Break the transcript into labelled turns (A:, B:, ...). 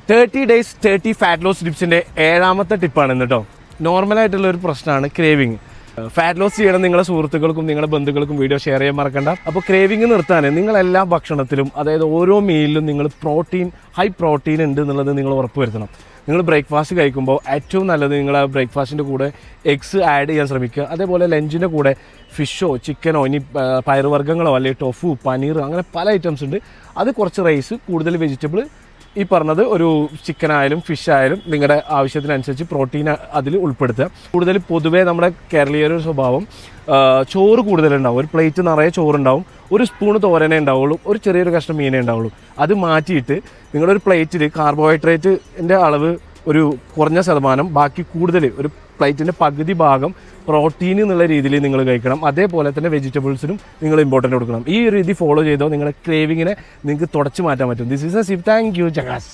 A: 30 days 30 fat loss ടിപ്സിൻ്റെ 7ാമത്തെ ടിപ്പാണ് കേട്ടോ. നോർമലായിട്ടുള്ള ഒരു പ്രശ്നമാണ് ക്രേവിങ്. ഫാറ്റ് ലോസ് ചെയ്യണം നിങ്ങളുടെ സുഹൃത്തുക്കൾക്കും നിങ്ങളുടെ ബന്ധുക്കൾക്കും വീഡിയോ ഷെയർ ചെയ്യാൻ മറക്കണ്ട. അപ്പോൾ ക്രേവിങ് നിർത്താൻ നിങ്ങളെല്ലാ ഭക്ഷണത്തിലും, അതായത് ഓരോ മീലിലും നിങ്ങൾ ഹൈ പ്രോട്ടീൻ ഉണ്ട് എന്നുള്ളത് നിങ്ങൾ ഉറപ്പുവരുത്തണം. നിങ്ങൾ ബ്രേക്ക്ഫാസ്റ്റ് കഴിക്കുമ്പോൾ ഏറ്റവും നല്ലത് നിങ്ങൾ ആ ബ്രേക്ക്ഫാസ്റ്റിൻ്റെ കൂടെ എഗ്സ് ആഡ് ചെയ്യാൻ ശ്രമിക്കുക. അതേപോലെ ലഞ്ചിൻ്റെ കൂടെ ഫിഷോ ചിക്കനോ ഇനി പയറുവർഗ്ഗങ്ങളോ അല്ലെങ്കിൽ ടൊഫു പനീർ അങ്ങനെ പല ഐറ്റംസ് ഉണ്ട്. അത് കുറച്ച് റൈസ്, കൂടുതൽ വെജിറ്റബിൾ, ഈ പറഞ്ഞത് ഒരു ചിക്കൻ ആയാലും ഫിഷ് ആയാലും നിങ്ങളുടെ ആവശ്യത്തിനനുസരിച്ച് പ്രോട്ടീൻ അതിൽ ഉൾപ്പെടുത്തുക. കൂടുതൽ പൊതുവേ നമ്മുടെ കേരളീയരുടെ സ്വഭാവം ചോറ് കൂടുതലുണ്ടാവും. ഒരു പ്ലേറ്റ് നിറയെ ചോറുണ്ടാവും, ഒരു സ്പൂൺ തോരനേ ഉണ്ടാവുള്ളൂ, ഒരു ചെറിയൊരു കഷ്ണം മീനേ ഉണ്ടാവുള്ളൂ. അത് മാറ്റിയിട്ട് നിങ്ങളൊരു പ്ലേറ്റിൽ കാർബോഹൈഡ്രേറ്റിൻ്റെ അളവ് ഒരു കുറഞ്ഞ ശതമാനം, ബാക്കി കൂടുതൽ ഒരു പ്ലേറ്റിൻ്റെ പകുതി ഭാഗം പ്രോട്ടീൻ എന്നുള്ള രീതിയിൽ നിങ്ങൾ കഴിക്കണം. അതേപോലെ തന്നെ വെജിറ്റബിൾസിനും നിങ്ങൾ ഇമ്പോർട്ടൻ്റ് കൊടുക്കണം. ഈ ഒരു രീതി ഫോളോ ചെയ്തോ നിങ്ങളുടെ ക്രേവിങ്ങിനെ നിങ്ങൾക്ക് തുടച്ചു മാറ്റാൻ പറ്റും. This is a zip. Thank you ജഗാസ്.